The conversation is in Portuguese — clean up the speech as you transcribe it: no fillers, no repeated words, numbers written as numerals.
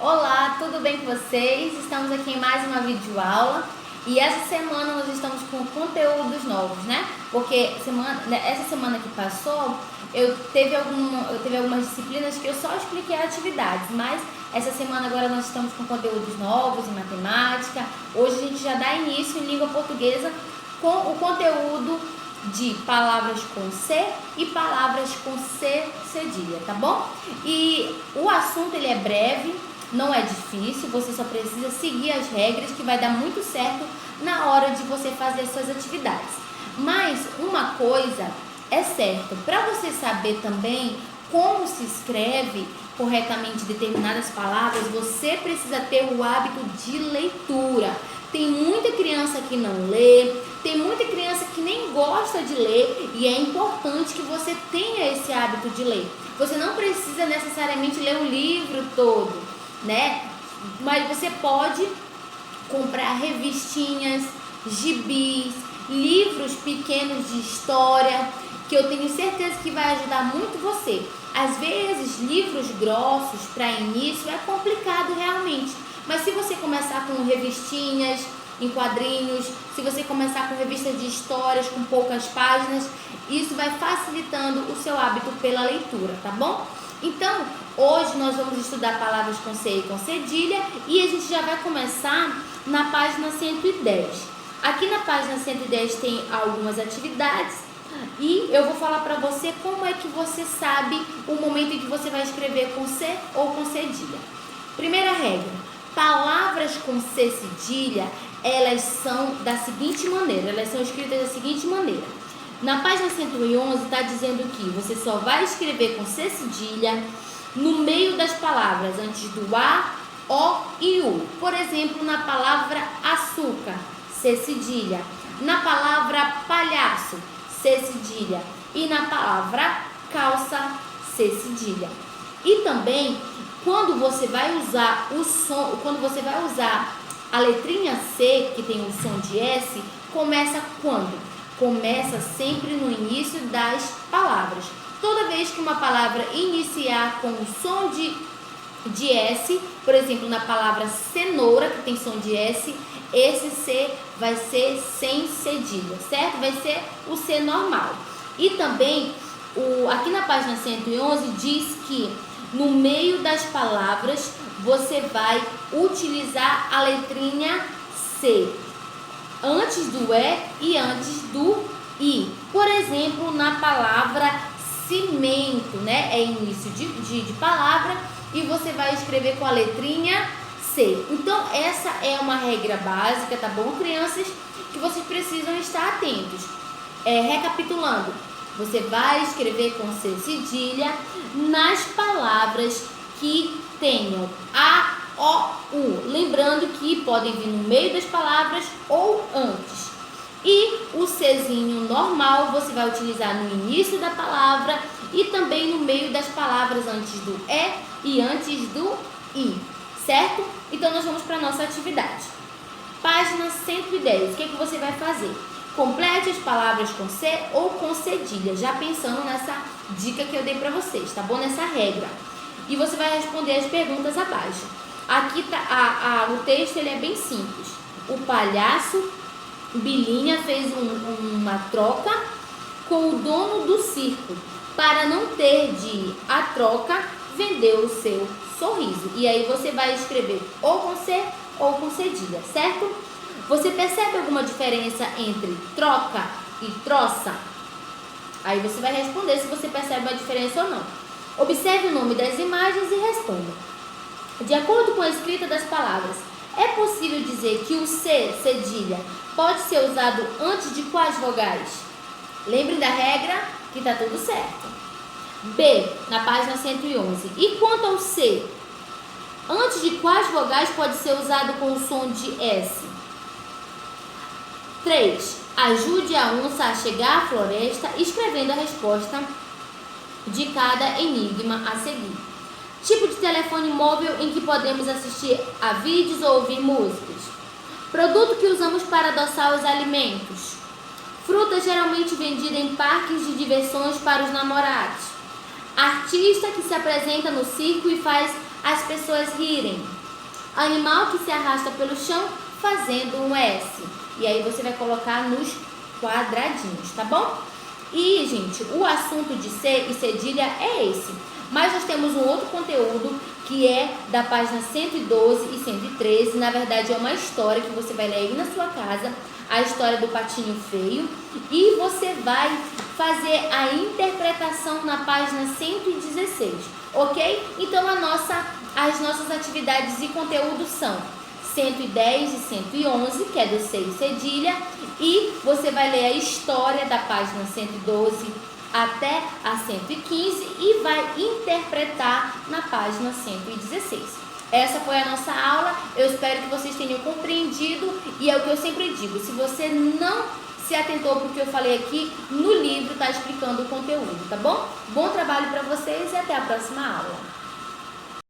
Olá, tudo bem com vocês? Estamos aqui em mais uma videoaula e essa semana nós estamos com conteúdos novos, né? Porque essa semana que passou eu teve algumas disciplinas que eu só expliquei atividades, mas essa semana agora nós estamos com conteúdos novos em matemática. Hoje a gente já dá início em língua portuguesa com o conteúdo de palavras com C e palavras com C cedilha, tá bom? E o assunto ele é breve, não é difícil, você só precisa seguir as regras que vai dar muito certo na hora de você fazer as suas atividades. Mas uma coisa é certa, para você saber também como se escreve corretamente determinadas palavras, você precisa ter o hábito de leitura. Tem muita criança que não lê, tem muita criança que nem gosta de ler e é importante que você tenha esse hábito de ler. Você não precisa necessariamente ler o livro todo, né? Mas você pode comprar revistinhas, gibis, livros pequenos de história, que eu tenho certeza que vai ajudar muito você. Às vezes, livros grossos para início é complicado realmente, mas se você começar com revistinhas em quadrinhos, se você começar com revistas de histórias com poucas páginas, isso vai facilitando o seu hábito pela leitura, tá bom? Então, hoje nós vamos estudar palavras com C e com cedilha e a gente já vai começar na página 110. Aqui na página 110 tem algumas atividades e eu vou falar para você como é que você sabe o momento em que você vai escrever com C ou com cedilha. Primeira regra, palavras com C cedilha, elas são da seguinte maneira, elas são escritas da seguinte maneira. Na página 111 está dizendo que você só vai escrever com C cedilha no meio das palavras, antes do A, O e U. Por exemplo, na palavra açúcar, C cedilha. Na palavra palhaço, C cedilha. E na palavra calça, C cedilha. E também, quando você vai usar a letrinha C, que tem o som de S, começa quando? Começa sempre no início das palavras. Toda vez que uma palavra iniciar com o som de S, por exemplo, na palavra cenoura, que tem som de S, esse C vai ser sem cedilha, certo? Vai ser o C normal. E também, aqui na página 111, diz que no meio das palavras você vai utilizar a letrinha C. Antes do E e antes do I. Por exemplo, na palavra cimento, né? É início de palavra e você vai escrever com a letrinha C. Então, essa é uma regra básica, tá bom? Crianças, que vocês precisam estar atentos. Recapitulando, você vai escrever com C cedilha nas palavras que tenham A, O, U. Lembrando que podem vir no meio das palavras ou antes. E o Czinho normal você vai utilizar no início da palavra e também no meio das palavras antes do E e antes do I, certo? Então nós vamos para a nossa atividade. Página 110, o que você vai fazer? Complete as palavras com C ou com cedilha, já pensando nessa dica que eu dei para vocês, tá bom? Nessa regra. E você vai responder as perguntas abaixo. Aqui tá, o texto ele é bem simples. O palhaço Bilinha fez uma troca com o dono do circo. Para não ter de ir à troca, vendeu o seu sorriso. E aí você vai escrever ou com C ou com cedilha, certo? Você percebe alguma diferença entre troca e troça? Aí você vai responder se você percebe a diferença ou não. Observe o nome das imagens e responda. De acordo com a escrita das palavras, é possível dizer que o C cedilha pode ser usado antes de quais vogais? Lembre da regra que está tudo certo. B, na página 111. E quanto ao C? Antes de quais vogais pode ser usado com o som de S? 3. Ajude a onça a chegar à floresta escrevendo a resposta de cada enigma a seguir. Tipo de telefone móvel em que podemos assistir a vídeos ou ouvir músicas. Produto que usamos para adoçar os alimentos. Fruta geralmente vendida em parques de diversões para os namorados. Artista que se apresenta no circo e faz as pessoas rirem. Animal que se arrasta pelo chão fazendo um S. E aí você vai colocar nos quadradinhos, tá bom? E, gente, o assunto de ser e cedilha é esse. Mas nós temos um outro conteúdo que é da página 112 e 113. Na verdade, é uma história que você vai ler aí na sua casa, a história do patinho feio. E você vai fazer a interpretação na página 116, ok? Então, as nossas atividades e conteúdos são 110 e 111, que é do ser e cedilha. E você vai ler a história da página 112 até a 115 e vai interpretar na página 116. Essa foi a nossa aula, eu espero que vocês tenham compreendido e é o que eu sempre digo, se você não se atentou para o que eu falei aqui, no livro está explicando o conteúdo, tá bom? Bom trabalho para vocês e até a próxima aula.